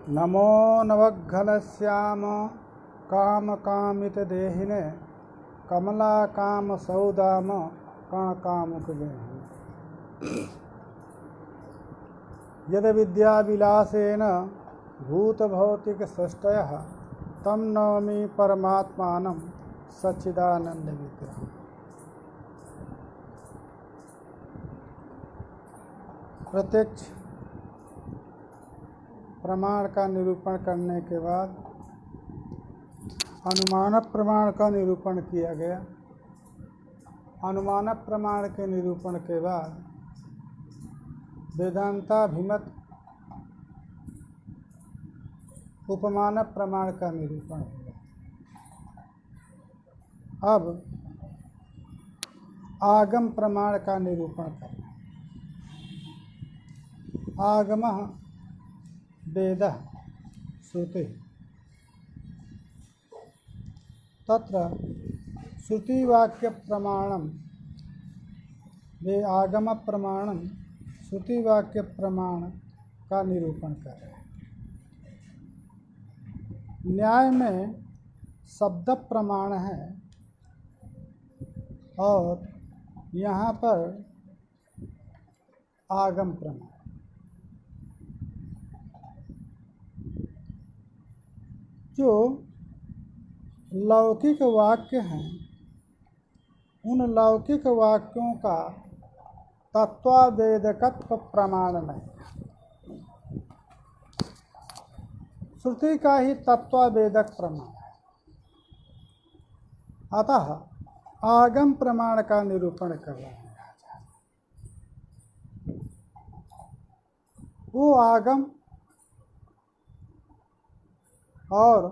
नमो नवघनश्याम कामकामितदेहिने कमलाकामसौदाम कणकामुकदेहिने यद विद्याविलासेन भूतभौतिकसृष्टयः तं नौमि परमात्मानं सच्चिदानन्दविग्रहम्। प्रत्यक्ष प्रमाण का निरूपण करने के बाद अनुमान प्रमाण का निरूपण किया गया। अनुमान प्रमाण के निरूपण के बाद वेदांताभिमत उपमान प्रमाण का निरूपण हुआ। अब आगम प्रमाण का निरूपण करना। आगमः वेदः श्रुतिः तत्र श्रुतिवाक्य प्रमाणम वे आगम प्रमाणम श्रुतिवाक्य प्रमाण का निरूपण कर रहे हैं। न्याय में शब्द प्रमाण है और यहाँ पर आगम प्रमाण। जो लौकिक वाक्य हैं उन लौकिक वाक्यों का तत्वावेदकत्व प्रमाण नहीं, श्रुति का ही तत्वावेदक प्रमाण है। अतः आगम प्रमाण का निरूपण कर रहे हैं। वो आगम और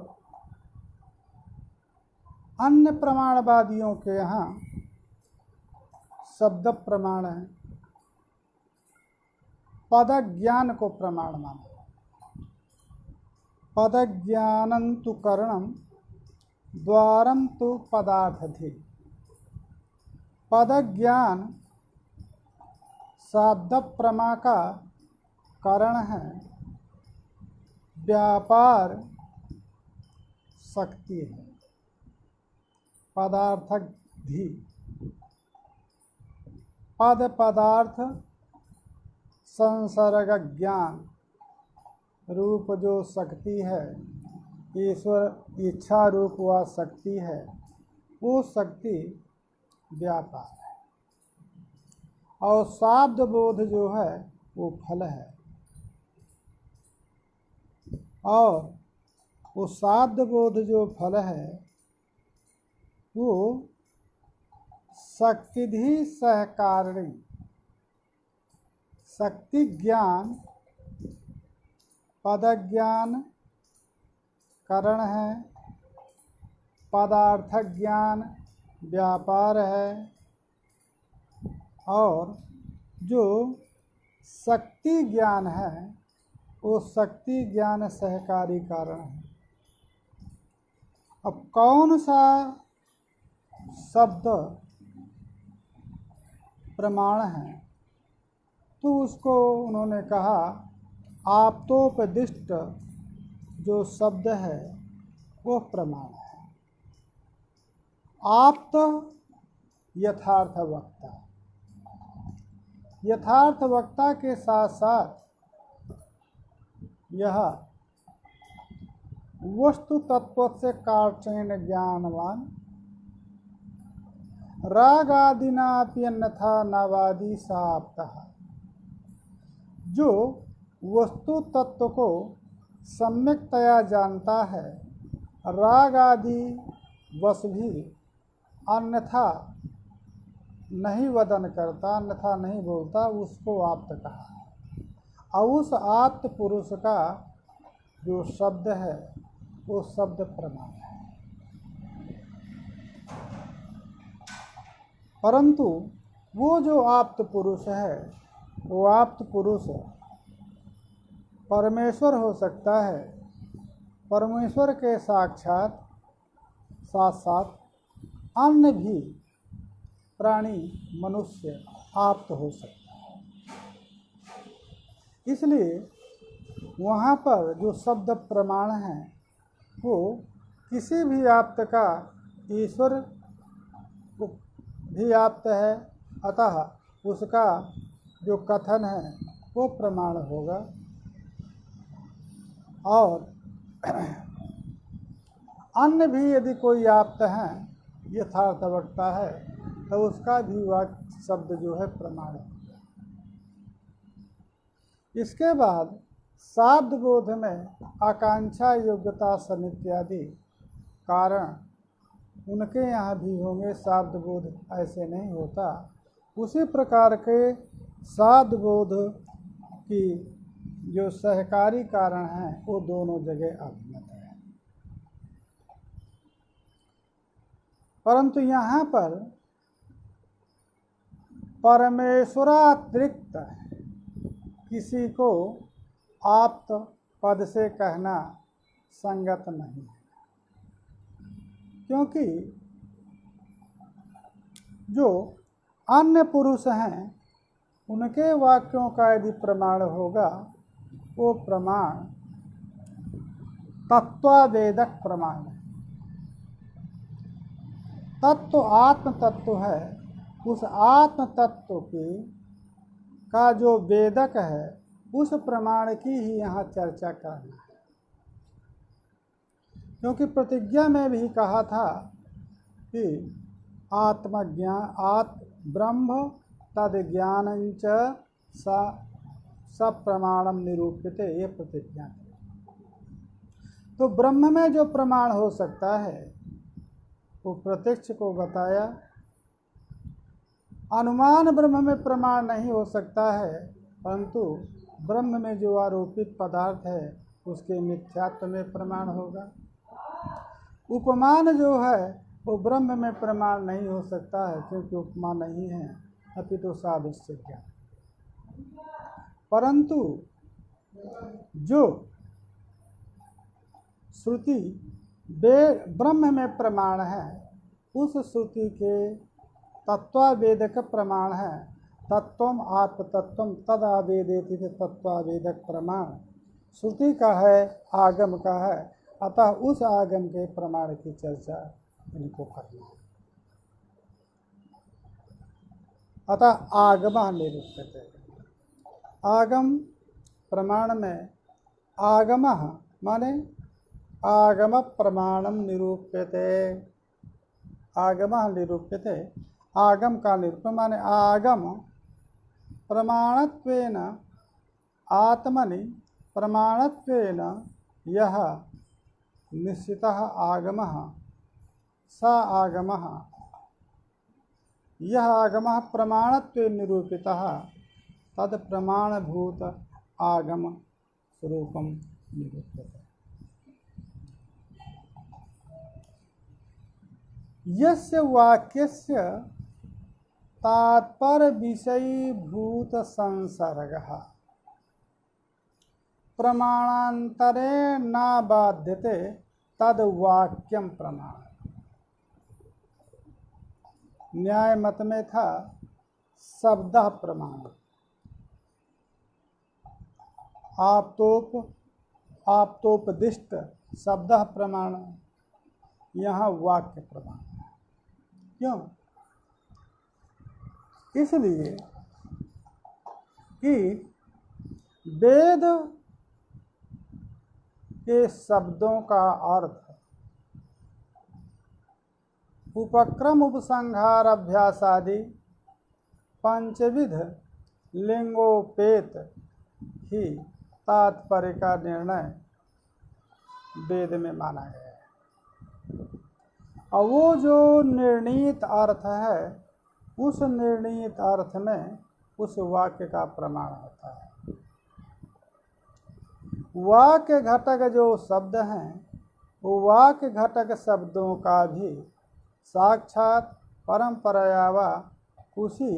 अन्य प्रमाणवादियों के यहाँ शब्द प्रमाण है, पद ज्ञान को प्रमाण माना। पद ज्ञानं तु करणं द्वारं तु पदार्थधि। पद ज्ञान शब्द प्रमा का कारण है, व्यापार शक्ति है। पदार्थक धी पद पदार्थ संसर्ग ज्ञान रूप जो शक्ति है, ईश्वर इच्छा रूप वह शक्ति है, वो शक्ति व्यापार है। और शाब्द बोध जो है वो फल है। और वो शाब्द बोध जो फल है वो शक्तिधि सहकारिणी। शक्ति ज्ञान पद ज्ञान कारण है, पदार्थ ज्ञान व्यापार है, और जो शक्ति ज्ञान है वो शक्ति ज्ञान सहकारी कारण है। अब कौन सा शब्द प्रमाण है, तो उसको उन्होंने कहा आप्तोपदिष्ट जो शब्द है वो प्रमाण है। आप्त यथार्थ वक्ता, यथार्थ वक्ता के साथ साथ यह वस्तु तत्व से कार्चेन ज्ञानवान रागादिनापि अन्यथा नवादी साप्तः। जो वस्तु तत्व को सम्यकतया जानता है, राग आदि वश भी अन्यथा नहीं वदन करता, अन्यथा नहीं बोलता, उसको आप्त कहा। और उस आप्त पुरुष का जो शब्द है वो शब्द प्रमाण है। परंतु वो जो आप्त पुरुष है वो आप्त पुरुष परमेश्वर हो सकता है। परमेश्वर के साक्षात साथ साथ अन्य भी प्राणी मनुष्य आप्त हो सकता है। इसलिए वहाँ पर जो शब्द प्रमाण है वो किसी भी आप्त का ईश्वर भी आप्त है, अतः उसका जो कथन है वो प्रमाण होगा। और अन्य भी यदि कोई आप्त है यथार्थवत्ता है तो उसका भी वाक्य शब्द जो है प्रमाण है। इसके बाद शाब्द बोध में आकांक्षा, योग्यता, सनित्यादि कारण उनके यहाँ भी होंगे, शाब्द बोध ऐसे नहीं होता। उसी प्रकार के शाब्द बोध की जो सहकारी कारण हैं वो दोनों जगह अभिमत है। परंतु यहाँ पर परमेश्वरातिरिक्त किसी को आप्त पद से कहना संगत नहीं है, क्योंकि जो अन्य पुरुष हैं उनके वाक्यों का यदि प्रमाण होगा वो प्रमाण तत्वावेदक प्रमाण है। तत्व आत्म तत्व है, उस आत्म तत्व का जो वेदक है उस प्रमाण की ही यहाँ चर्चा करना है। क्योंकि प्रतिज्ञा में भी कहा था कि आत्मज्ञान ब्रह्म तद ज्ञानंच सब प्रमाणम निरूपित, ये प्रतिज्ञा है। तो ब्रह्म में जो प्रमाण हो सकता है वो प्रत्यक्ष को बताया। अनुमान ब्रह्म में प्रमाण नहीं हो सकता है, परंतु ब्रह्म में जो आरोपित पदार्थ है उसके मिथ्यात्व में प्रमाण होगा। उपमान जो है वो ब्रह्म में प्रमाण नहीं हो सकता है, क्योंकि उपमा नहीं है, अपितु सादृश्य ज्ञान। परंतु जो श्रुति ब्रह्म में प्रमाण है उस श्रुति के तत्वावेदक प्रमाण है। तत्वम आत्मतत्वम तदावेदेति तत्वावेदक प्रमाण श्रुति का है, आगम का है, अतः उस आगम के प्रमाण की चर्चा इनको करना है। अतः आगम निरूप्यते, आगम प्रमाण में आगम माने आगम प्रमाणम निरूप्यते, आगम निरूप्यते, आगम का निरूपण माने आगम प्रमाणत्वेन आत्मनि प्रमाणत्वेन यह निश्चितः आगमः स आगमः, यह आगमः प्रमाणत्वेन निरूपितः तद प्रमाणभूत आगम स्वरूपम निरूप्यते। यस्य वाक्यस्य तात्पर्य विषयीभूत संसर्गः प्रमाणांतरे न बाध्यते तद वाक्यम प्रमाण। न्याय मत में था शब्द प्रमाण, आप्तोपदिष्ट शब्द प्रमाण, यहाँ वाक्य प्रमाण। क्यों? इसलिए कि वेद के शब्दों का अर्थ उपक्रम उपसंहार अभ्यास आदि पंचविध लिंगोपेत ही तात्पर्य का निर्णय वेद में माना गया है। और वो जो निर्णीत अर्थ है उस निर्णीत अर्थ में उस वाक्य का प्रमाण होता है। वाक्य घटक जो शब्द हैं वो वाक्य घटक शब्दों का भी साक्षात परंपराया उसी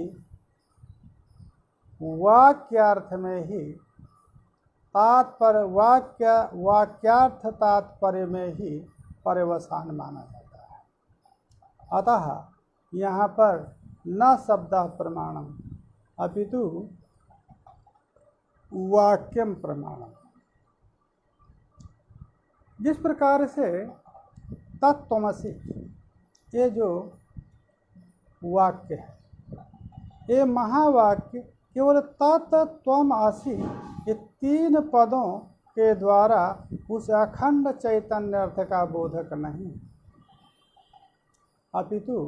वाक्यार्थ में ही तात्पर्य वाक्यार्थ तात्पर्य में ही पर्यवसान माना जाता है। अतः यहाँ पर न शब्द प्रमाणम अपितु वाक्यम प्रमाणम, जिस प्रकार से तत्त्वमसि ये जो वाक्य है, ये महावाक्य केवल तत्त्वमसि ये 3 पदों के द्वारा उस अखंड चैतन्य अर्थ का बोधक नहीं, अपितु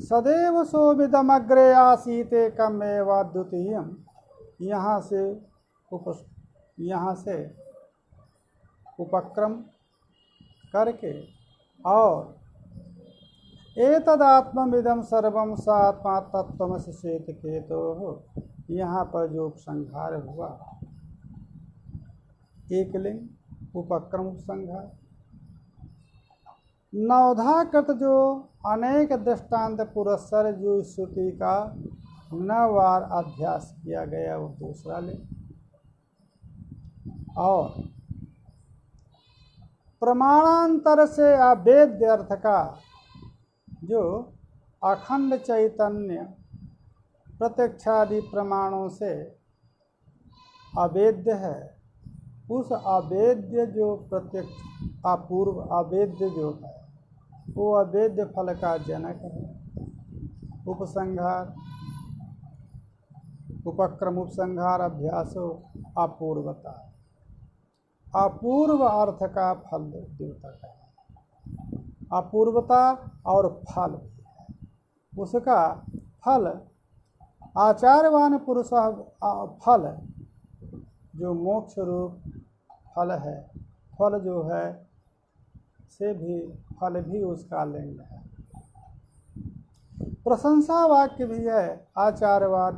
सदैव सोविदमग्रे आसीतेकमेव द्वितीयम्, यहाँ से उपक्रम करके और एतदात्मविदं सर्वं स आत्मा तत्त्वमसि श्वेतकेतोः, यहाँ पर जो उपसंहार हुआ, एक लिंग उपक्रम उपसंहार, नवधाकृत जो अनेक दृष्टांत पुरस्सर जो श्रुति का 9 बार अभ्यास किया गया वो दूसरा लिंग, और प्रमाणांतर से अवेद्य अर्थ का जो अखंड चैतन्य प्रत्यक्षादि प्रमाणों से अवेद्य है, उस अवेद्य जो प्रत्यक्ष अपूर्व अवेद्य जो है वो अवेद्य फल का जनक है। उपसंहार उपक्रम उपसंहार अभ्यासो अपूर्वता, अपूर्व अर्थ का फल द्योतक है, अपूर्वता और फल भी है। उसका फल आचार्यवान पुरुष फल जो मोक्ष रूप फल है, फल जो है से भी फल भी उसका लिंग है। प्रशंसा वाक्य भी है, आचार्यवान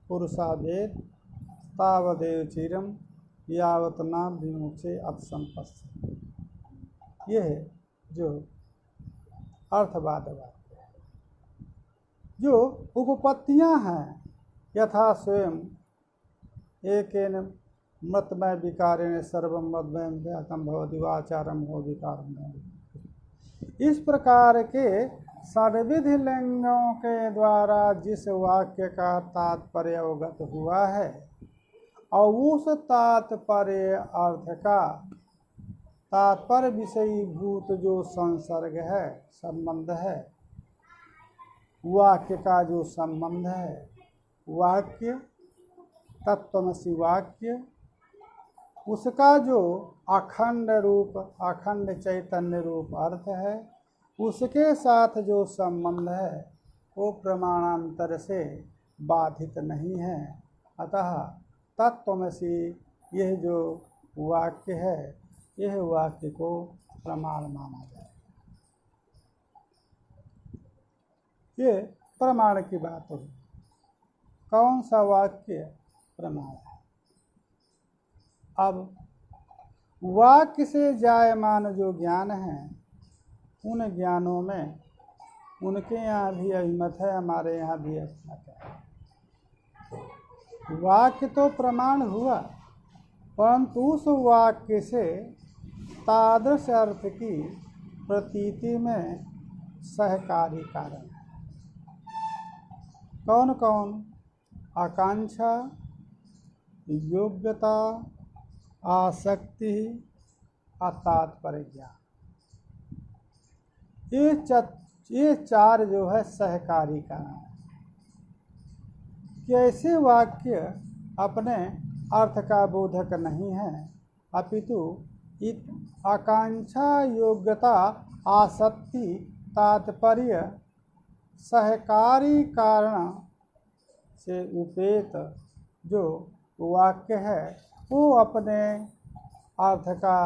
पुरुषावेद तावदेव चिरम यावत न विमुक्षे अतसंपस्से, यह जो अर्थवाद वाक्य है, जो उपपत्तियां हैं, यथा स्वयं एकेन मृतमय विकारेण सर्वं मद्मयं व्यातम भवति वाचारम हो विकारम। इस प्रकार के सर्वविधि लिंगों के द्वारा जिस वाक्य का तात्पर्य अवगत हुआ है और उस तात्पर्य अर्थ का तात्पर्य विषयीभूत जो संसर्ग है, संबंध है, वाक्य का जो संबंध है, वाक्य तत्त्वमसि वाक्य, उसका जो अखंड रूप अखंड चैतन्य रूप अर्थ है, उसके साथ जो संबंध है वो प्रमाणांतर से बाधित नहीं है। अतः तत्त्वमसि यह जो वाक्य है, यह वाक्य को प्रमाण माना जाए। ये प्रमाण की बात होगी। कौन सा वाक्य प्रमाण है? अब वाक्य से जायमान जो ज्ञान है, उन ज्ञानों में उनके यहाँ भी अभिमत है, हमारे यहाँ भी अभिमत है। वाक्य तो प्रमाण हुआ, परंतु उस वाक्य से तादृश अर्थ की प्रतीति में सहकारी कारण है। कौन कौन? आकांक्षा, योग्यता, आसक्ति, तात्पर्य ज्ञान, ये 4 जो है सहकारी कारण है। कि ऐसे वाक्य अपने अर्थ का बोधक नहीं है, अपितु आकांक्षा, योग्यता, आसक्ति, तात्पर्य सहकारी कारण से उपेत जो वाक्य है वो अपने अर्थ का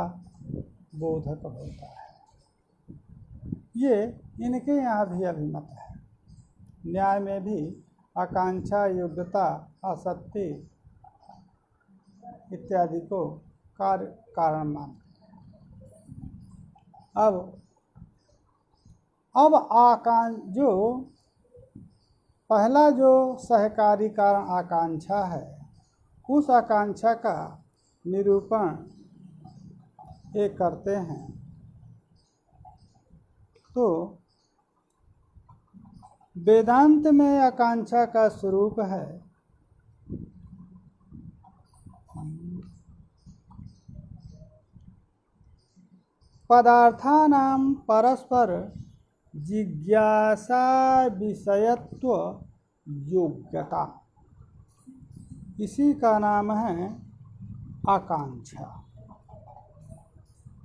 बोधक होता है। ये इनके यहाँ भी अभिमत है। न्याय में भी आकांक्षा, योग्यता, आसक्ति इत्यादि को कारण मानते हैं। अब जो पहला जो सहकारी कारण आकांक्षा है, उस आकांक्षा का निरूपण ये करते हैं। तो वेदांत में आकांक्षा का स्वरूप है पदार्थानां परस्पर जिज्ञासा विषयत्व योग्यता, इसी का नाम है आकांक्षा।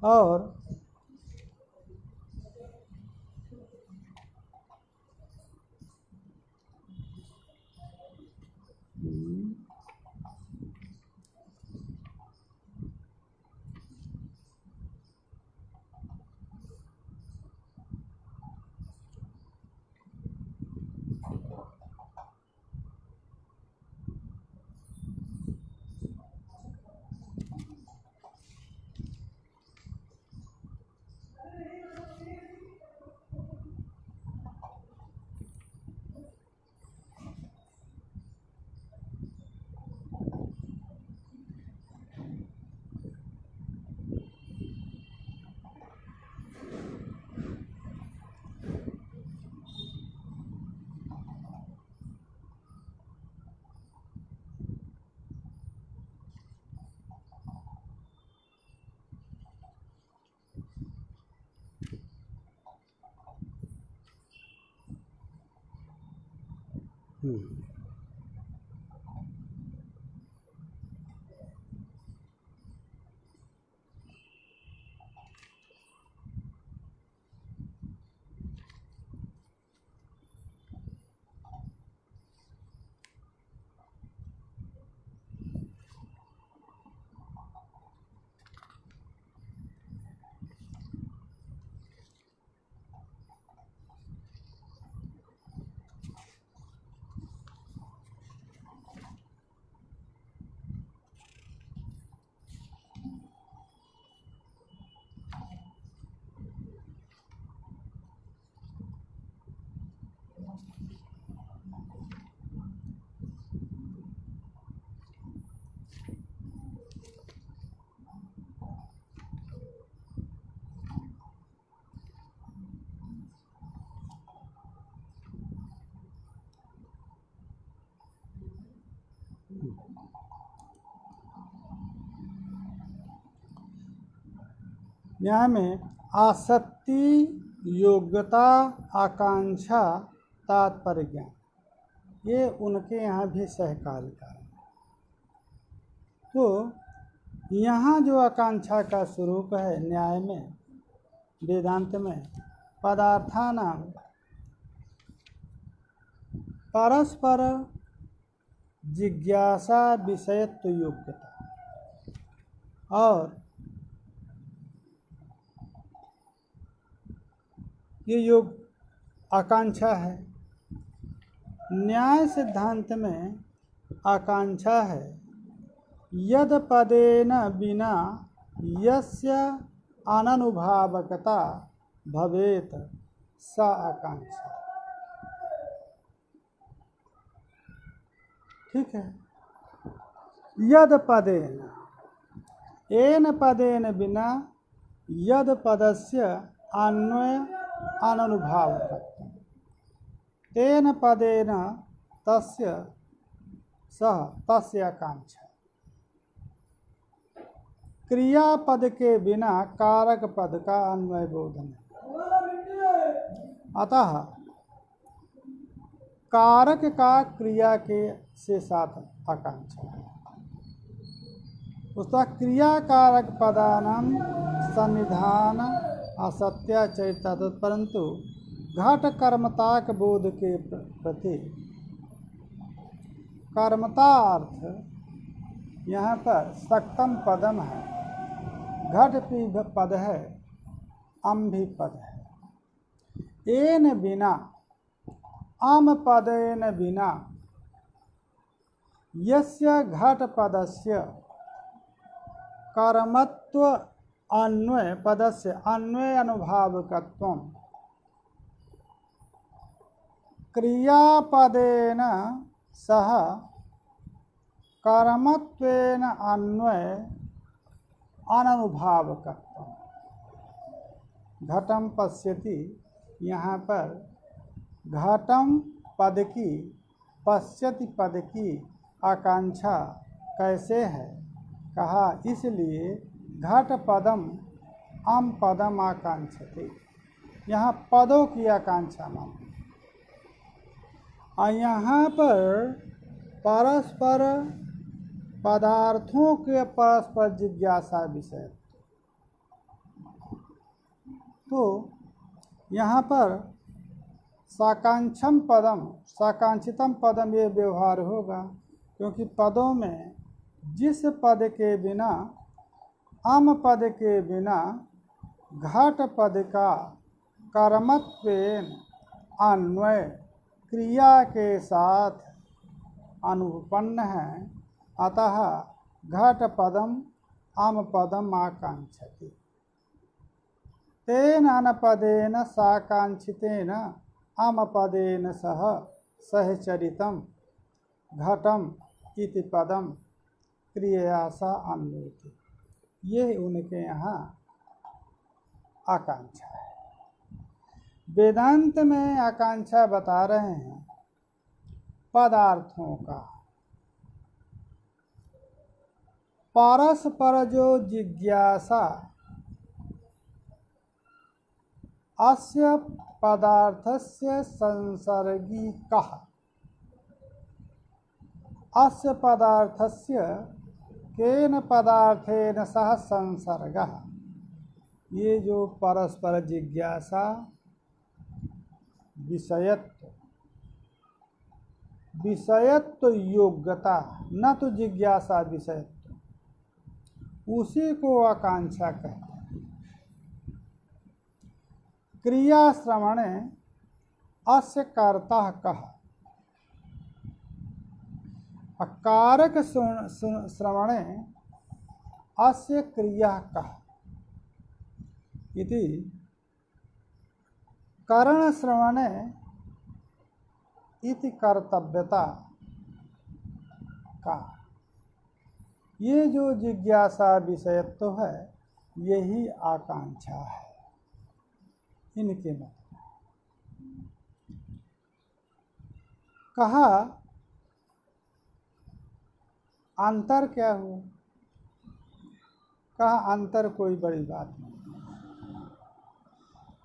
और न्याय में आसक्ति, योग्यता, आकांक्षा, तात्पर्य ज्ञान, ये उनके यहाँ भी सहकार्य का है। तो यहाँ जो आकांक्षा का स्वरूप है न्याय में, वेदांत में, पदार्थानां परस्पर जिज्ञासा विषयत्व योग्यता, और ये योग आकांक्षा है। न्याय सिद्धांत में आकांक्षा है यद पदेन बिना यस्य अननुभावकता भवेत स आकांक्षा। ठीक है। यद पदेन, एन पदेन बिना यद पदस्य अन्वय अननुभावकत्व, तेन पदेन तस्य सह तस्य आकांक्षा। क्रियापद के बिना कारक पद का अन्वय बोधन है। अतः कारक का क्रिया के से साथ आकांक्षा है। उसका क्रियाकारक पदानां सन्निधान असत्याचरिता, परंतु घट कर्मताक बोध के प्रति कर्मता अर्थ यहाँ पर सक्तम पदम है, घट भी पद है, अम भी पद है। एन बिना, अम पदेन बिना, यस्य घट पदस्य कर्मत्व अन्वय पदस्य अन्वय अनुभावकत्वं क्रियापदेन सह कर्मत्वेन अन्वय अननुभावकत्वं। घटम पश्यति, यहाँ पर घटम पद की, पश्यति पद की आकांक्षा कैसे है? कहा इसलिए घट पदम आम पदम आकांक्षते। यहाँ पदों की आकांक्षा मानी। और यहाँ पर परस्पर पदार्थों के परस्पर जिज्ञासा विषय। तो यहाँ पर साकांक्षम पदम, साकांक्षितम पदम ये व्यवहार होगा, क्योंकि पदों में जिस पद के बिना, आम पद के बिना घट पद का कर्मत्वेन अन्वय क्रिया के साथ अनुपन्न है, अतः घट पदम आम पदम आकांक्षति। तेन अनपदेन साकांक्षितेन आम पदेन सह सहचरितम घटम इति पदम क्रिया सा अन्वेति। ये उनके यहाँ आकांक्षा है। वेदांत में आकांक्षा बता रहे हैं पदार्थों का। परस्पर जो जिज्ञासा अस्य पदार्थस्य संसर्गी कः, अस्य पदार्थस्य केन पदार्थेन सह संसर्गः। ये जो परस्पर जिज्ञासा विषयत्व योग्यता, न तो जिज्ञासा विषयत्व, उसी को आकांक्षा कहते हैं। क्रिया श्रवणे अस्य कर्ता कः, कारक श्रवणे अस्य क्रिया कः इति करण श्रवणे इति कर्तव्यता का। ये जो जिज्ञासा विषयत्व है, यही आकांक्षा है इनके मत। कहा अंतर क्या हुआ? कहा अंतर कोई बड़ी बात नहीं।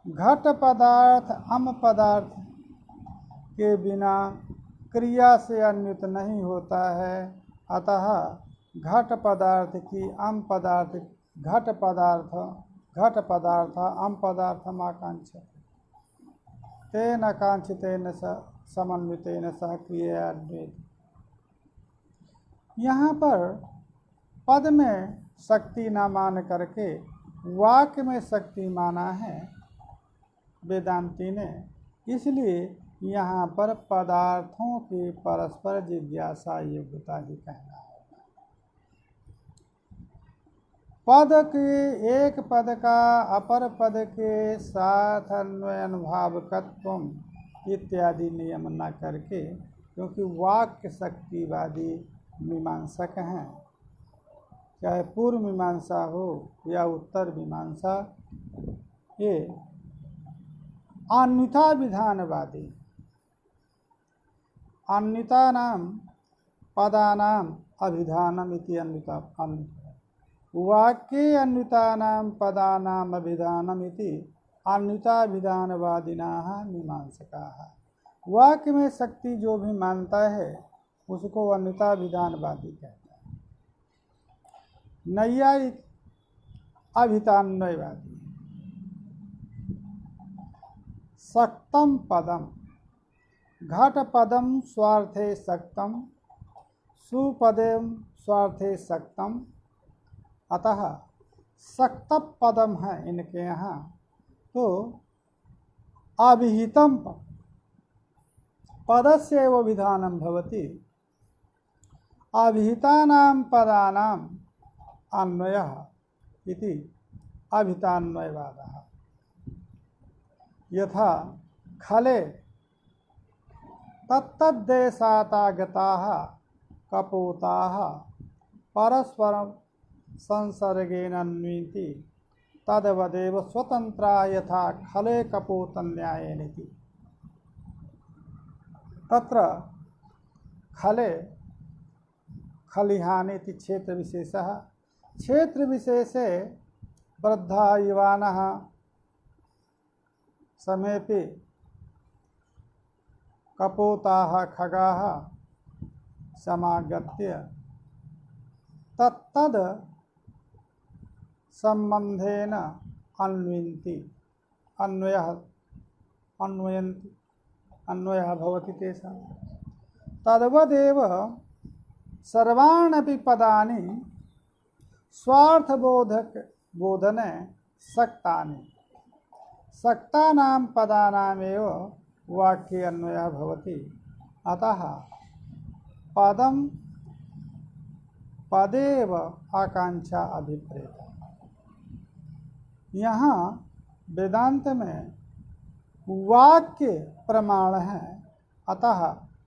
घट पदार्थ अम पदार्थ के बिना क्रिया से अन्वित नहीं होता है, अतः घट पदार्थ की अम पदार्थ, घट पदार्थ अम पदार्थम आकांक्षा तेन आकांक्षितेन समन्वितेन सह क्रिया अन्वित। यहाँ पर पद में शक्ति न मान करके वाक्य में शक्ति माना है वेदांती ने, इसलिए यहाँ पर पदार्थों की परस्पर जिज्ञासा योग्यता ही कहना है। पद के एक पद का अपर पद के साथ अन्वयन भावकत्व इत्यादि नियम न करके, क्योंकि वाक्य शक्तिवादी मीमांसक हैं, चाहे पूर्व मीमांसा हो या उत्तर मीमांसा, ये अन्यथा विधानवादी, अन्यता नाम पदानाम अभिधानम इति अन्यता, वाक्ये अन्यता नाम पदानाम अभिधानम इति अन्यता विधानवादिनाः मीमांसकाः। वाक्य में शक्ति जो भी मानता है उसको अन्यता विधानवादी कहता है। नैयायिक अभितान्वयवादी। सक्तम पदम घट पदम स्वार्थे सक्तम सुपदेम स्वार्थे सक्तम, अतः सक्त पदम है इनके यहाँ। तो अभिहितम पदस्य एव विधानम भवति, अभिहितानां पदानां अन्वयः इति अभितान्वयवादः। यथा खले तत्तद्देशातागताः कपोताः परस्परं संसर्गेण अन्विति तद्वदेव स्वतंत्रा यथा खले कपोतन्यायेनेति। तत्र खले खलिहानेति क्षेत्र विशेषः, क्षेत्र विशेषे वृद्धा युवानः समेपि कपोताः खगाः समागत्य तत्तद् संबंधेन अन्वयन्ति अन्वयः भवति तेषां। तद्वदेव सर्वाण्यपि पदानि स्वार्थबोधने सक्तानि। सक्तानां पदानामेव वाक्ये अन्वयः भवति। अतः पदेव आकांक्षा अभिप्रेत। यहाँ वेदांत में वाक्य प्रमाण है, अतः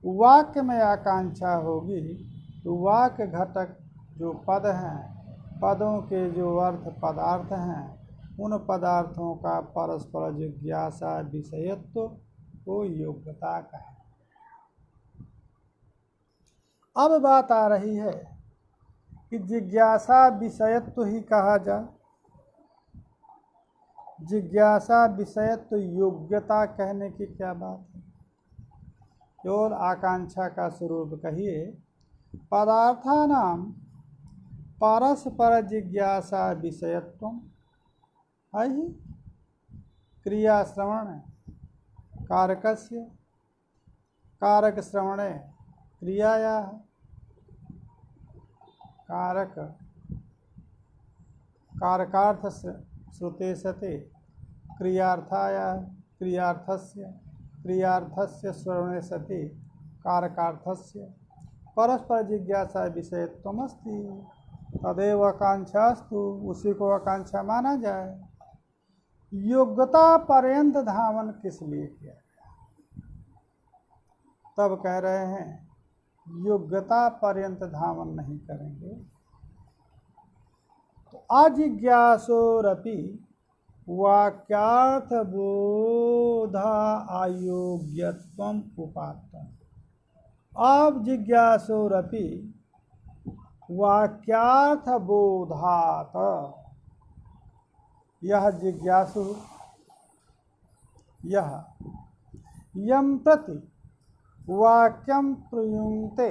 वाक्य में आकांक्षा होगी तो वाक्य घटक जो पद हैं, पदों के जो अर्थ पदार्थ हैं, उन पदार्थों का परस्पर जिज्ञासा विषयत्व को योग्यता का है। अब बात आ रही है कि जिज्ञासा विषयत्व ही कहा जाए, जिज्ञासा विषयत्व योग्यता कहने की क्या बात है। केवल आकांक्षा का स्वरूप कहिए। पदार्थानां परस्पर जिज्ञासा विषयत्व है ही क्रिया श्रवण कारकस्य कारक श्रवणे क्रियाया कारकार्थ श्रुते सते क्रियार्थस्य श्रवणे सति कारकार्थस्य परस्पर जिज्ञासा विषयत्वमस्ति। तदेव आकांक्षास्तु, उसी को आकांक्षा माना जाए। योग्यता पर्यंत धावन किस लिए किया गया? तब कह रहे हैं योग्यता पर्यंत धावन नहीं करेंगे तो अजिज्ञासोरपि वाक्यार्थ बोधा अयोग्यत्वम उपात्तम। अब जिज्ञासोरपि वाक्यार्थ बोधात, यह जिज्ञासु यह यम प्रति वाक्यम प्रयुंक्ते,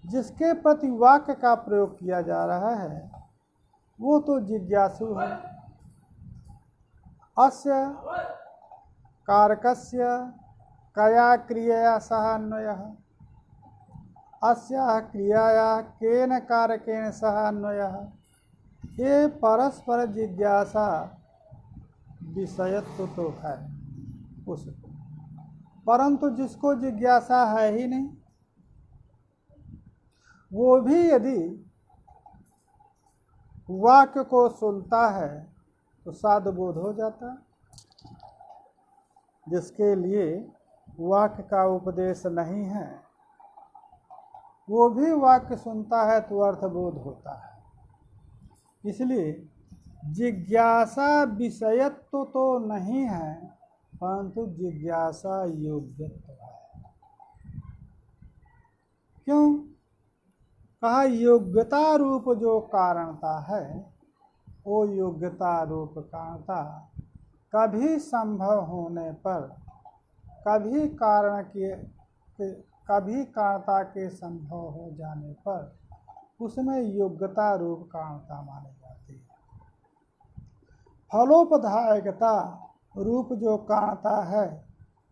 जिसके प्रति वाक्य का प्रयोग किया जा रहा है वो तो जिज्ञासु है। अस्य कारकस्य कया क्रियया सह अन्वयः, अस्याः क्रियाया केन कारकेण सह अन्वयः। ये परस्पर जिज्ञासा विषयत्व तो है उसको, परंतु जिसको जिज्ञासा है ही नहीं, वो भी यदि वाक्य को सुनता है तो साधुबोध हो जाता है। जिसके लिए वाक्य का उपदेश नहीं है वो भी वाक्य सुनता है तो अर्थबोध होता है। इसलिए जिज्ञासा विषयत्व तो नहीं है, परंतु जिज्ञासा योग्यत्व है। क्यों कहा? योग्यता रूप जो कारणता है वो योग्यता रूप कारणता कभी संभव होने पर, कभी कारणता के संभव हो जाने पर उसमें योग्यता रूप कारणता मानी जाती है। फलोपधायकता रूप जो कारणता है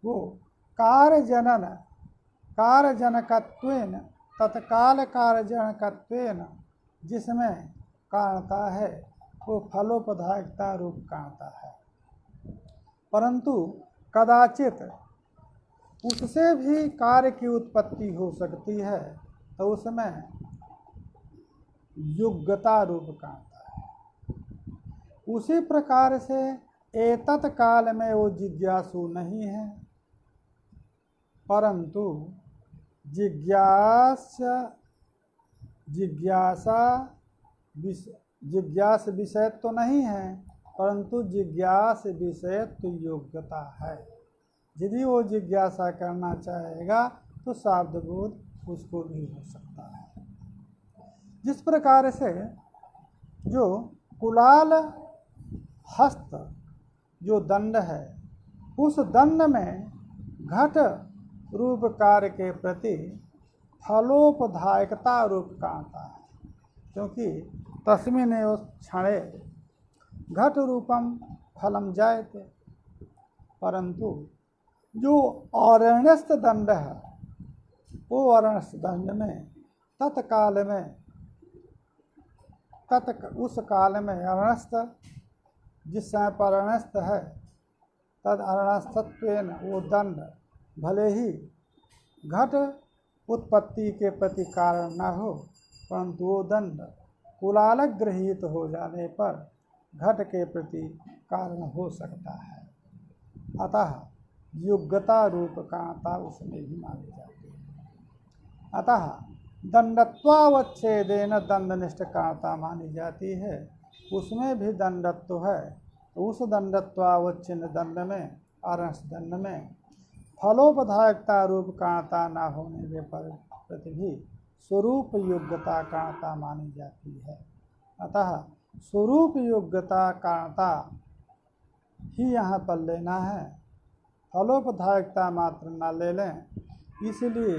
वो कार्यजनकत्वेन तत्काल कार्यजनकत्वेन जिसमें कारणता है वो फलोपधायकता रूप कारणता है। परंतु कदाचित उससे भी कार्य की उत्पत्ति हो सकती है तो उसमें योग्यता रूप कारणता है। उसी प्रकार से एतत् काल में वो जिज्ञासु नहीं है, परंतु जिज्ञास विषय तो नहीं है, परंतु जिज्ञास विषय तो योग्यता है। यदि वो जिज्ञासा करना चाहेगा तो शाब्दबोध उसको भी हो सकता है। जिस प्रकार से जो कुलाल हस्त जो दंड है, उस दंड में घट रूप कार्य के प्रति फलोपधायकता रूप कांता है, क्योंकि तस्मिन्नेव क्षणे घट रूपम फलम जायते। परंतु जो औरणस्थ दंड है, वो औरणस्थ दंड में तत्काल में उस काल में अरणस्थ जिस समय पर अरणस्थ है, तद अरणस्थत्वेन वो दंड भले ही घट उत्पत्ति के प्रति कारण न हो, परंतु वो दंड कुलालक गृहीत हो जाने पर घट के प्रति कारण हो सकता है। अतः योग्यता रूप कांता उसमें भी मानी जाती है। अतः दंडत्वावच्छेदेन दंडनिष्ठ कांता मानी जाती है, उसमें भी दंडत्व है। तो उस दंडत्वावच्छिन्न दंड में, अरणस्थ दंड में फलोपधायकता रूप कांता न होने के प्रति भी स्वरूप योग्यता कांता मानी जाती है। अतः स्वरूप योग्यता कांता ही यहाँ पर लेना है, फलोपधायकता मात्र न ले लें। इसलिए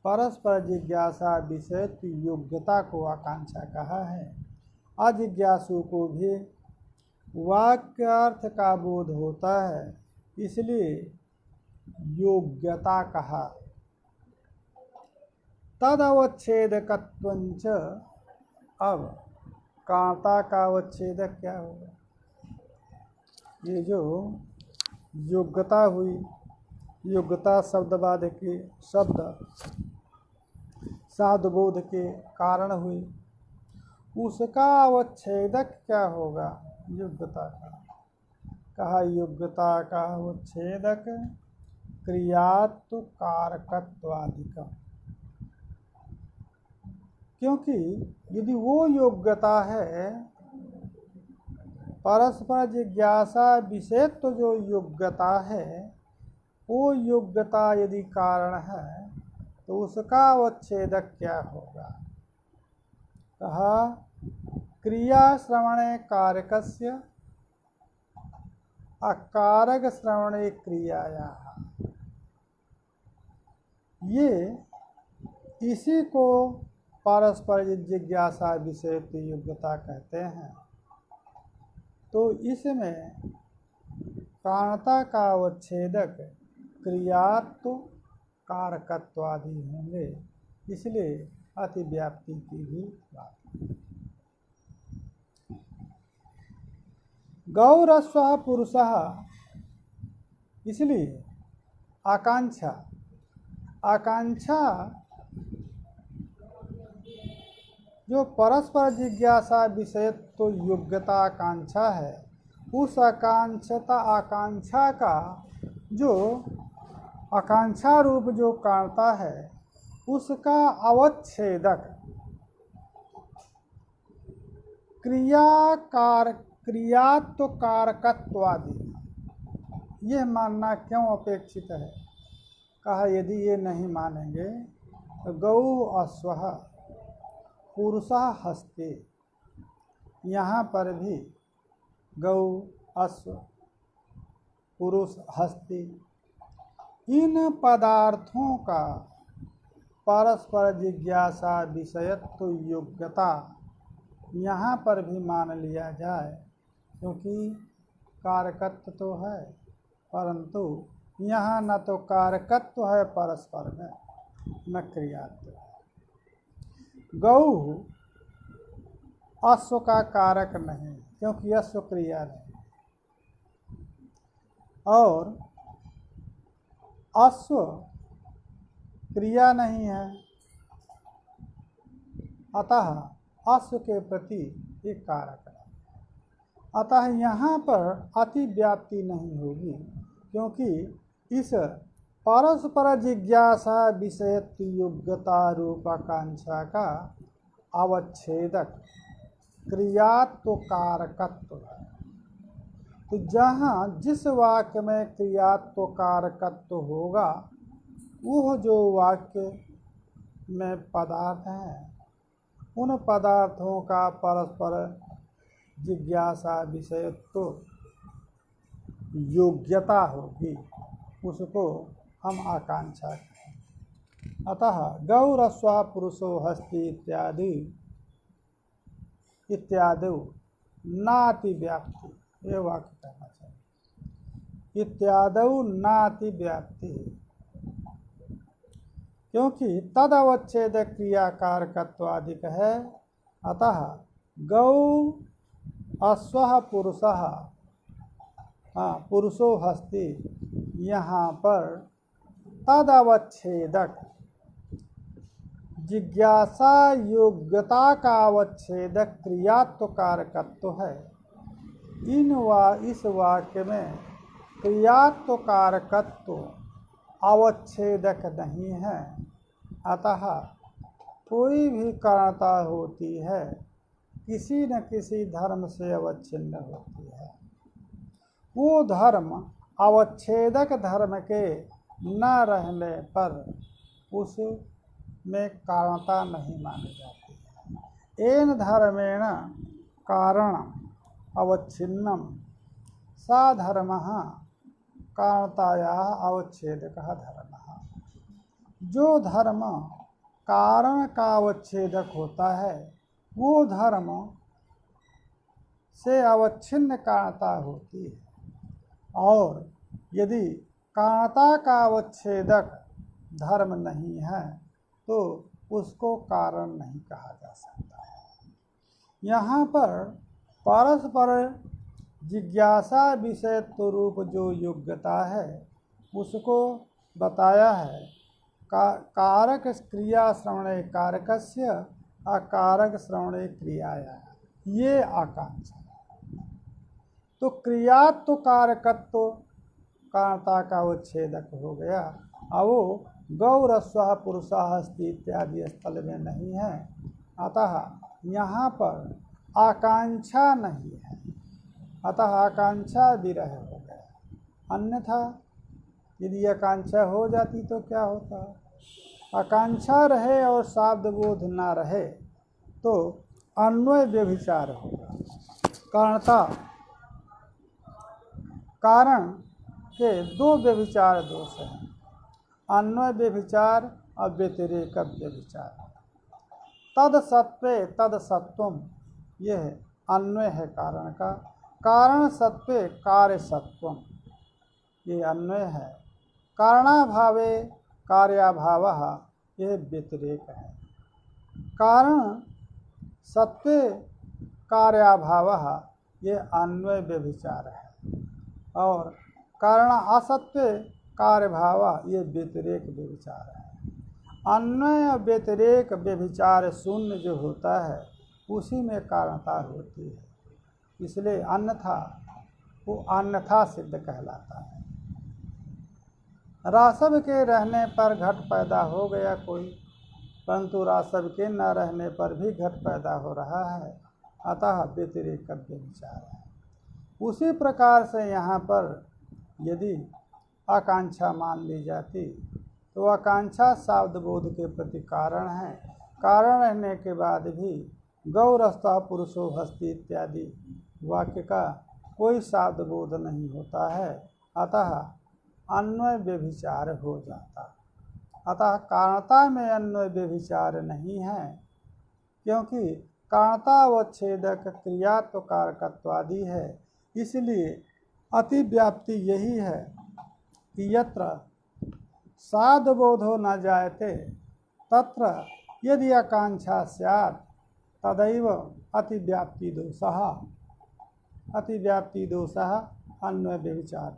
परस्पर जिज्ञासा विषय की योग्यता को आकांक्षा कहा है। अजिज्ञासु को भी वाक्यार्थ का बोध होता है, इसलिए योग्यता कहा। तद अवच्छेदकत्वंच, अब कांता का अवच्छेदक क्या होगा? ये जो योग्यता हुई, योग्यता शब्दवाद के शब्द साधुबोध के कारण हुई, उसका अवच्छेदक क्या होगा? योग्यता का। कहा योग्यता का अवच्छेदक क्रियात्व कारकत्वादिकम, क्योंकि यदि वो योग्यता है, परस्पर जिज्ञासा विषयत्व जो योग्यता है, वो योग्यता यदि कारण है तो उसका अवच्छेदक क्या होगा? कहा क्रिया श्रवणे कारकस्य अकारक श्रवणे क्रियाया। ये इसी को परस्पर जिज्ञासा विषय की योग्यता कहते हैं। तो इसमें कारणता का अवच्छेदक क्रियात्व कारकत्वादि होंगे, इसलिए अतिव्याप्ति की भी बात। गौरस्व पुरुषः, इसलिए आकांक्षा जो परस्पर जिज्ञासा विषय तो योग्यता आकांक्षा है, उस आकांक्षा का जो आकांक्षा रूप जो कारणता है, उसका अवच्छेदक क्रियात्व कारकत्वादि, यह मानना क्यों अपेक्षित है? कहा यदि ये नहीं मानेंगे तो गौ अश्वः पुरुषः हस्ते, यहाँ पर भी गौ अश्व पुरुष हस्ती, इन पदार्थों का परस्पर जिज्ञासा विषयत्व योग्यता यहाँ पर भी मान लिया जाए, क्योंकि कारकत्व तो है, परंतु यहाँ न तो कारकत्व है परस्पर में, न क्रियात्व है। गौ अश्व का कारक नहीं, क्योंकि अश्व क्रिया नहीं, और अश्व क्रिया नहीं है, अतः अश्व के प्रति एक कारक है। अतः यहाँ पर अतिव्याप्ति नहीं होगी, क्योंकि इस परस्पर जिज्ञासा विषयत्व योग्यता रूप आकांक्षा का अवच्छेदक क्रियात्व कारकत्व है। तो जहाँ जिस वाक्य में क्रियात्व कारकत्व होगा, वह जो वाक्य में पदार्थ हैं, उन पदार्थों का परस्पर जिज्ञासा विषयत्व योग्यता होगी उसको हम आकांक्षा कहें। अतः गौरस्व पुरुषो हस्ति इत्यादि नाति व्याप्ति, ये वाक्य कहना चाहिए। इत्यादौ नाति व्याप्ति, क्योंकि तद अवच्छेद क्रियाकारकत्वादिक है। अतः गौ अश्व पुरुषः पुरुषो हस्ति, यहाँ पर तद अवच्छेदक जिज्ञासा योग्यता का अवच्छेदक क्रियात्व कारकत्व है। इस वाक्य में क्रियात्व कारकत्व अवच्छेदक नहीं है। अतः कोई भी कारणता होती है किसी न किसी धर्म से अवच्छिन्न होती है। वो धर्म अवच्छेदक धर्म के न रहने पर उसमें कारणता नहीं मानी जाती है। एन धर्मेण कारण अवच्छिन्नम सा धर्मः कारणतायाः अवच्छेदकः धर्मः। जो धर्म कारण का अवच्छेदक होता है वो धर्म से अवच्छिन्न कारणता होती है, और यदि कारणता का अवच्छेदक धर्म नहीं है तो उसको कारण नहीं कहा जा सकता है। यहाँ पर परस्पर जिज्ञासा विषयत्व रूप जो योग्यता है उसको बताया है। कारक क्रिया श्रवणे कारकस्य अकारक श्रवणे क्रियाया, ये आकांक्षा। तो क्रियात्व कारकत्व कारणता का उच्छेदक हो गया। अब वो गौरस्व पुरुषः हस्ति इत्यादि स्थल में नहीं है। अतः यहाँ पर आकांक्षा नहीं है, अतः आकांक्षा विरह हो गया। अन्यथा यदि आकांक्षा हो जाती तो क्या होता? आकांक्षा रहे और शाब्द बोध ना रहे तो अन्वय व्यभिचार होगा। कारणता कारण के दो व्यभिचार दोष हैं, अन्वय व्यभिचार और व्यतिरेक व्यभिचार। तद सत्वे तद सत्वम, यह अन्वय है कारण का। कारण सत्वे कार्य सत्वम, ये अन्वय है। कारणाभावे कार्याभावः, यह व्यतिरेक है। कारण सत्वे कार्याभावः, यह अन्वय व्यभिचार है, और कारण असत्वे कार्यभाव, ये व्यतिरेक व्यभिचार है। अन्वय व्यतिरेक व्यभिचार शून्य जो होता है उसी में कारणता होती है, इसलिए अन्यथा वो अन्यथा सिद्ध कहलाता है। रासव के रहने पर घट पैदा हो गया कोई, परंतु रासव के न रहने पर भी घट पैदा हो रहा है, अतः व्यतिरेक व्यभिचार है। उसी प्रकार से यहाँ पर यदि आकांक्षा मान ली जाती तो आकांक्षा शाब्द बोध के प्रति कारण है। कारण रहने के बाद भी गौरस्तः पुरुषो हस्ति इत्यादि वाक्य का कोई शाब्द बोध नहीं होता है, अतः अन्वय व्यभिचार हो जाता। अतः कारणता में अन्वय व्यभिचार नहीं है, क्योंकि कारणता अवच्छेदक क्रियात्व कारकत्वादि है। इसलिए अतिव्याप्ति यही है कि यत्र साध बोधो न जायते तत्र यदि आकांक्षा स्यात् तदैव अतिव्याप्ति दोषः, अतिव्याप्ति दोषः अन्वय व्यभिचार।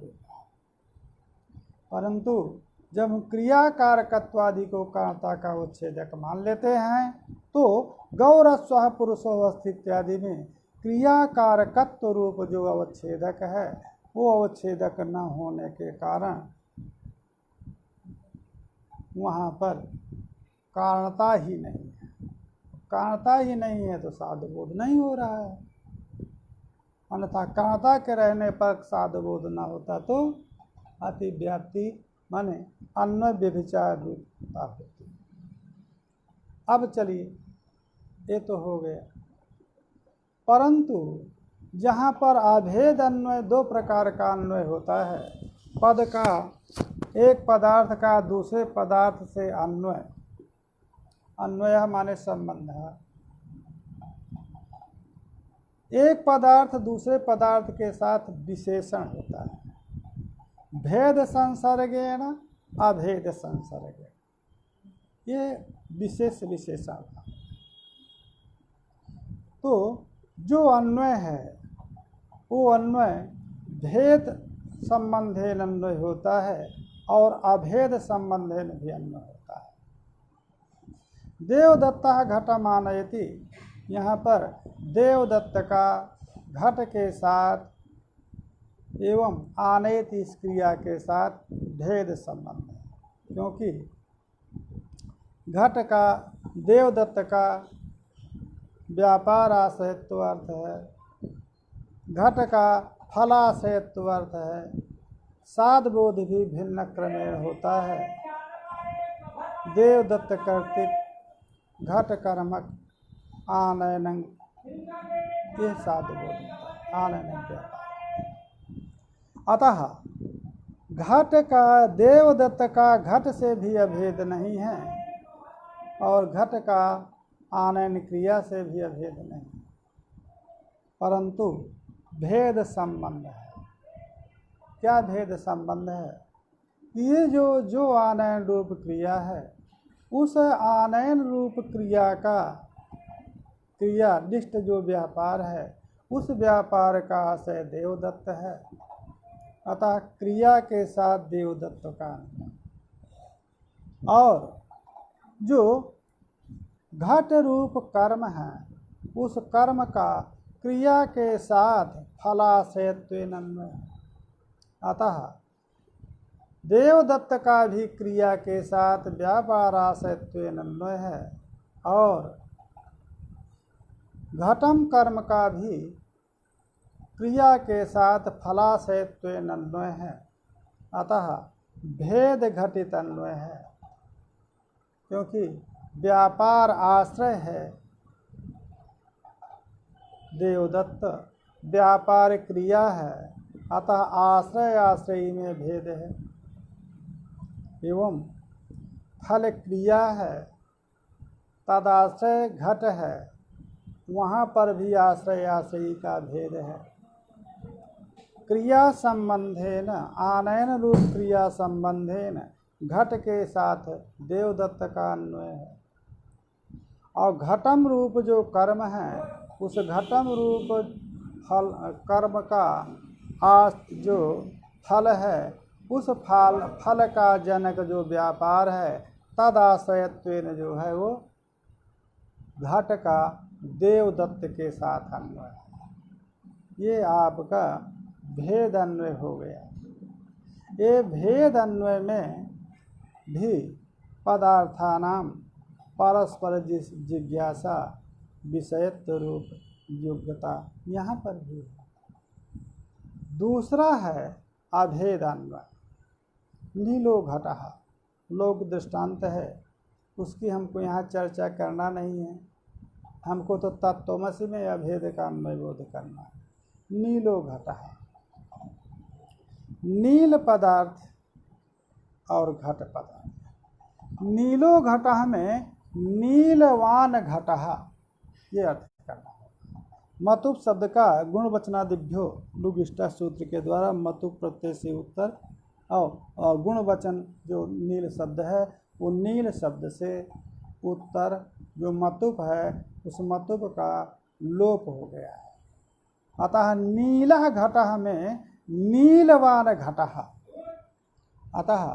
परंतु जब हम क्रिया कारकत्वादि को कारणता का उच्छेदक मान लेते हैं तो गौरस्व पुरुषो हस्ति इत्यादि में क्रिया कारकत्व रूप जो अवच्छेदक है वो अवच्छेदक न होने के कारण वहाँ पर कारणता ही नहीं है। कारणता ही नहीं है तो साधु बोध नहीं हो रहा है, अन्यथा कारणता के रहने पर साधु बोध न होता तो अतिव्याप्ति माने अन्वय व्यभिचार रूपता होती। अब चलिए, ये तो हो गया, परंतु जहाँ पर अभेद अन्वय दो प्रकार का अन्वय होता है। पद का, एक पदार्थ का दूसरे पदार्थ से अन्वय, अन्वय माने संबंध है। एक पदार्थ दूसरे पदार्थ के साथ विशेषण होता है। भेद संसर्गेण अभेद संसर्गेण, ये विशेष विशेषण था। तो जो अन्वय है वो अन्वय भेद संबंधेन अन्वय होता है और अभेद संबंधेन भी अन्वय होता है। देवदत्ता घटमानयति, यहाँ पर देवदत्त का घट के साथ एवं आनयति इस क्रिया के साथ भेद संबंध है, क्योंकि घट का, देवदत्त का व्यापार आश्रयत्व अर्थ है, घट का फलाश्रयत्व अर्थ है, साध बोध भी भिन्न क्रमेण होता है। देवदत्त कर्तृक घट कर्मक आनयन, ये साध बोध आनयन व्यापार। अतः घट का, देवदत्त का घट से भी अभेद नहीं है और घट का आनयन क्रिया से भी अभेद नहीं, परंतु भेद संबंध है। क्या भेद संबंध है? ये जो आनयन रूप क्रिया है, उस आनयन रूप क्रिया का क्रिया निष्ठ जो व्यापार है, उस व्यापार का आशय देवदत्त है। अतः क्रिया के साथ देवदत्त का अन्वय, और जो घट रूप कर्म है, उस कर्म का क्रिया के साथ फलाश्रयत्वेन अन्वय। अतः देवदत्त का भी क्रिया के साथ व्यापाराश्रयत्वेन अन्वय है और घटम कर्म का भी क्रिया के साथ फलाश्रयत्वेन अन्वय है। अतः भेद घटित अन्वय है, क्योंकि व्यापार आश्रय है देवदत्त, व्यापार क्रिया है, अतः आश्रय आश्रयी में भेद है। एवं फल क्रिया है, तदाश्रय घट है, वहाँ पर भी आश्रय आश्रयी का भेद है। क्रिया संबंधेन, आनयन रूप क्रिया संबंधेन घट के साथ देवदत्त का अन्वय है, और घटम रूप जो कर्म है, उस घटम रूप फल कर्म का जो फल है, उस फल का जनक जो व्यापार है, तद आश्रयत्वेन जो है वो घट का देवदत्त के साथ अन्वय है। ये आपका भेद अन्वय हो गया। ये भेद अन्वय में भी पदार्थानाम परस्पर जिज्ञासा विषयत्व रूप योग्यता यहाँ पर भी है। दूसरा है अभेद अन्वय। नीलो घटः लोक दृष्टांत है, उसकी हमको यहाँ चर्चा करना नहीं है। हमको तो तत्वमसि में अभेद का अन्वय बोध करना है। नीलो घटः, नील पदार्थ और घट पदार्थ। नीलो घटः में नीलवान घटः, ये अर्थ करना है। मतुप शब्द का गुण वचनादिभ्यो लुगिष्ठा सूत्र के द्वारा मतुप प्रत्यय से उत्तर और गुण वचन जो नील शब्द है, वो नील शब्द से उत्तर जो मतुप है, उस मतुप का लोप हो गया है। अतः नीलः घटः में नीलवान घटः। अतः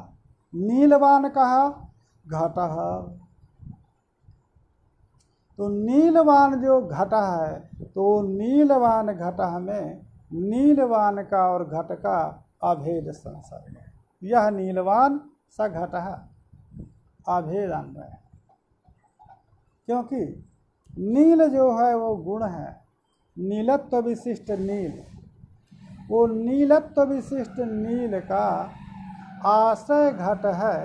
नीलवान कहा घटः, तो नीलवान जो घटः है, तो नीलवान घटः में नीलवान का और घट का अभेद संसर्ग है। यह नीलवान स घटः अभेद अन्वय है, क्योंकि नील जो है वो गुण है, नीलत्व विशिष्ट नील, वो नीलत्व विशिष्ट नील का आश्रय घट है।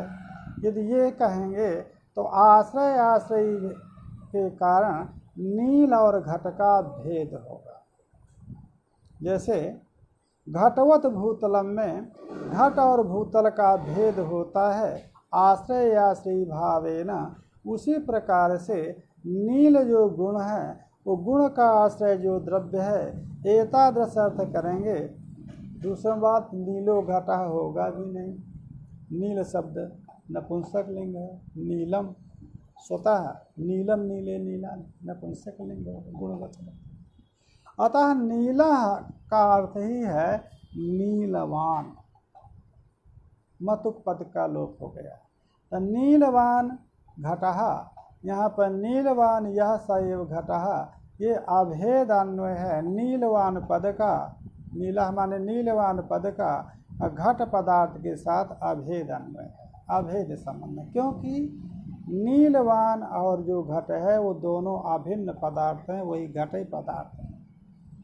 यदि ये कहेंगे तो आश्रय आश्रयी के कारण नील और घट का भेद होगा। जैसे घटवत भूतलम में घट और भूतल का भेद होता है आश्रय आश्रयी भावेन, उसी प्रकार से नील जो गुण है वो गुण का आश्रय जो द्रव्य है एतादृश अर्थ करेंगे। दूसरा बात नीलो घटा होगा भी नहीं, नील शब्द नपुंसक लिंग है, नीलम स्वतः नीलम नीले नीला नपुंसक लिंग है गुणवचन। अतः नीला का अर्थ ही है नीलवान, मतुक पद का लोप हो गया। तो नीलवान घटः, यहाँ पर नीलवान यह सैव घटः, ये अभेद अन्वय है नीलवान पद का। नीला माने नीलवान पद का घट पदार्थ के साथ अभेद अन्वय है, अभेद संबंध, क्योंकि नीलवान और जो घट है वो दोनों अभिन्न पदार्थ हैं, वही घट ही पदार्थ है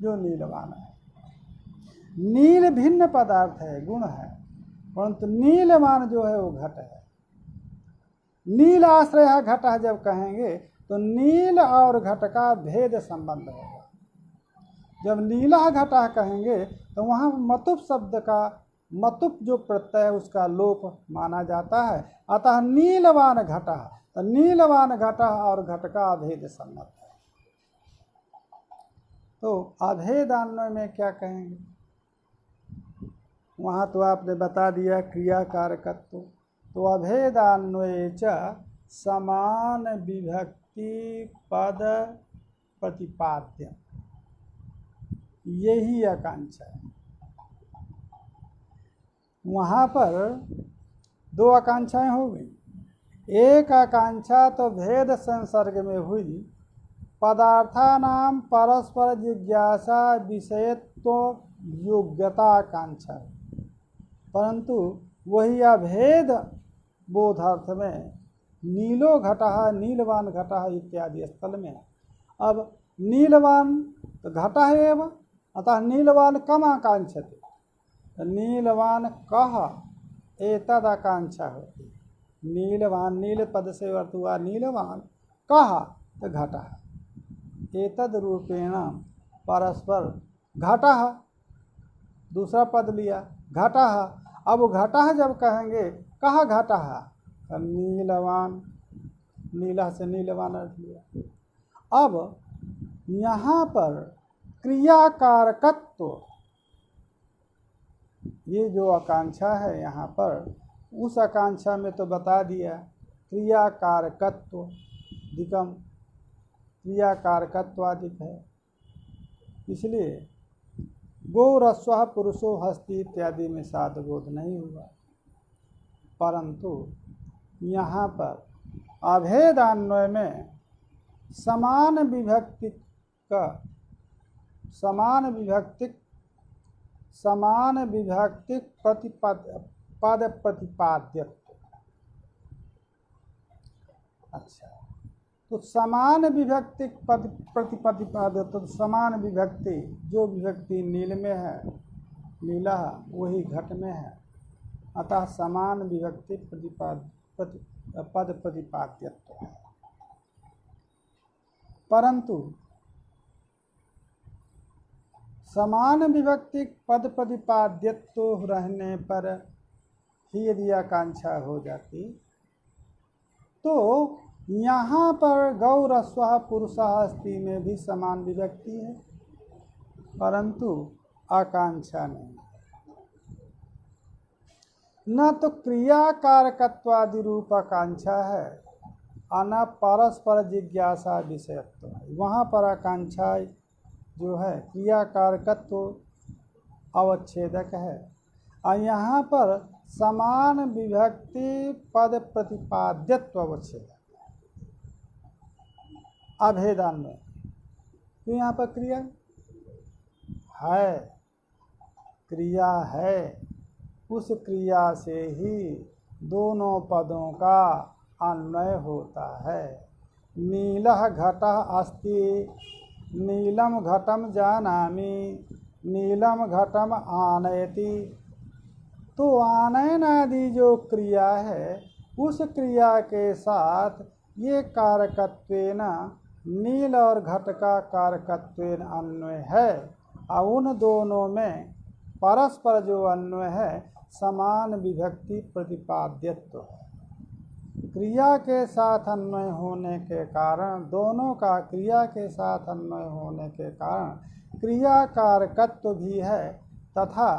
जो नीलवान है। नील भिन्न पदार्थ है, गुण है, परंतु नीलवान जो है वो घट है। नील आश्रय घट जब कहेंगे तो नील और घट का भेद संबंध होगा। जब नीला घटा कहेंगे तो वहाँ मतुप शब्द का मतुप जो प्रत्यय है उसका लोप माना जाता है। अतः नीलवान घटा, तो नीलवान घटा और घट का अभेद संबंध है। तो अभेद अन्वय में क्या कहेंगे, वहाँ तो आपने बता दिया क्रिया कारकत्व। तो अभेदान्वये च समान विभक्ति पद प्रतिपाद्य, यही आकांक्षा है। वहाँ पर दो आकांक्षाएं हो गई। एक आकांक्षा तो भेद संसर्ग में हुई, पदार्थानाम परस्पर जिज्ञासा विषयत्व योग्यता आकांक्षा, परंतु वही अभेद बोधार्थ में नीलो घटः नीलवान घटः इत्यादि स्थल में। अब नीलवान तो घटः एवं, अतः नीलवान कम आकांक्षते, तो नीलवान कह एतद आकांक्षा होती। नीलवान नील पद से अर्थ हुआ नीलवान, कह तो घटः एतद रूपेण परस्पर घटः, दूसरा पद लिया घटः। अब घटः जब कहेंगे कह घटः, तो नीलवान, नीला से नीलवान अर्थ लिया। अब यहाँ पर क्रिया कारकत्व, ये जो आकांक्षा है यहाँ पर, उस आकांक्षा में तो बता दिया क्रिया कारकत्व दिकम, क्रिया कारकत्वादिक है, इसलिए गो रस्व पुरुषो हस्ति इत्यादि में साध बोध नहीं हुआ। परंतु यहाँ पर अभेदान्वय में समान विभक्तिक पद प्रतिपाद्यत्व। अच्छा, तो समान विभक्ति पद प्रतिपाद्य, तो समान विभक्ति जो विभक्ति नील में है, नीला वही घट में है, अतः समान विभक्ति पद प्रतिपाद्यत्व है। परंतु समान विभक्ति पद प्रतिपाद्यत्व रहने पर ही यदि आकांक्षा हो जाती तो यहाँ पर गौ रस्व पुरुषः अस्ति में भी समान विभक्ति है, परंतु आकांक्षा नहीं। न तो क्रिया कारकत्वादि रूप आकांक्षा है और न परस्पर जिज्ञासा विषयत्व है। वहाँ पर आकांक्षा जो है क्रिया कारकत्व अवच्छेदक है, और यहाँ पर समान विभक्ति पद प्रतिपाद्यत्व अवच्छेदक अभेदान में। तो यहाँ पर क्रिया है, क्रिया है, उस क्रिया से ही दोनों पदों का अन्वय होता है। नीलः घटः अस्ति, नीलम घटम जानामि, नीलम घटम आनयति। तो आनयन आदि जो क्रिया है, उस क्रिया के साथ ये कारकत्वेन नील और घट का कारकत्वेन अन्वय है, और उन दोनों में परस्पर जो अन्वय है समान विभक्ति प्रतिपाद्यत्व है। क्रिया के साथ अन्वय होने के कारण, दोनों का क्रिया के साथ अन्वय होने के कारण क्रियाकारकत्व भी है तथा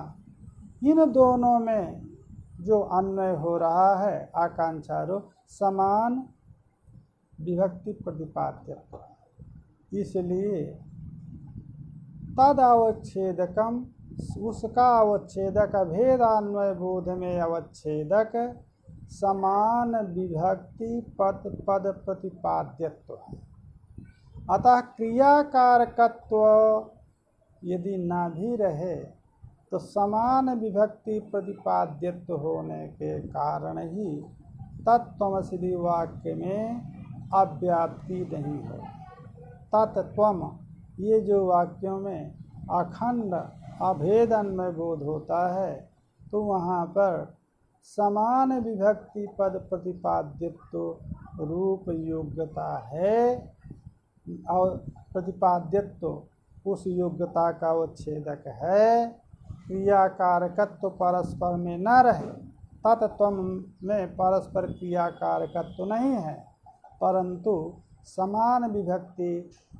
इन दोनों में जो अन्वय हो रहा है आकांक्षा रूप समान विभक्ति प्रतिपाद्यत्व है। इसलिए तद अवच्छेदकम, उसका अवच्छेदक भेदान्वय बोध में अवच्छेदक समान विभक्ति पद प्रतिपाद्यत्व है। अतः क्रियाकारकत्व यदि ना भी रहे तो समान विभक्ति प्रतिपाद्यत्व होने के कारण ही तत्त्वमसि वाक्य में अव्याप्ति नहीं है। तत्त्वम, ये जो वाक्यों में अखंड अभेदन्वय बोध होता है तो वहाँ पर समान विभक्ति पद प्रतिपाद्यत्व रूप योग्यता है और प्रतिपाद्यत्व उस योग्यता का अवच्छेदक है। क्रियाकारकत्व परस्पर में न रहे, तत्त्व में परस्पर क्रियाकारकत्व नहीं है, परंतु समान विभक्ति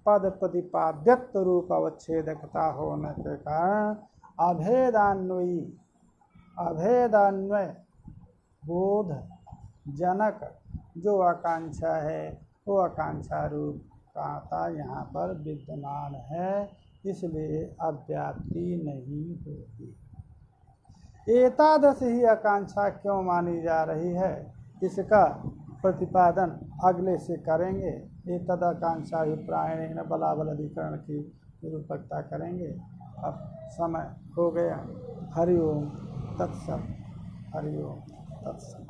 पद प्रतिपाद्यत्व रूप अवच्छेदकता होने के कारण अभेदान्वय बोध जनक जो आकांक्षा है वो आकांक्षा रूप कांता यहाँ पर विद्यमान है, इसलिए अव्याप्ति नहीं होगी। एतादश ही आकांक्षा क्यों मानी जा रही है, इसका प्रतिपादन अगले से करेंगे। एतद आकांक्षा अभिप्रायण बलाबल अधिकरण की निरूपकता करेंगे। अब समय हो गया। हरि ओम तत्सत। हरि ओम तत्सत।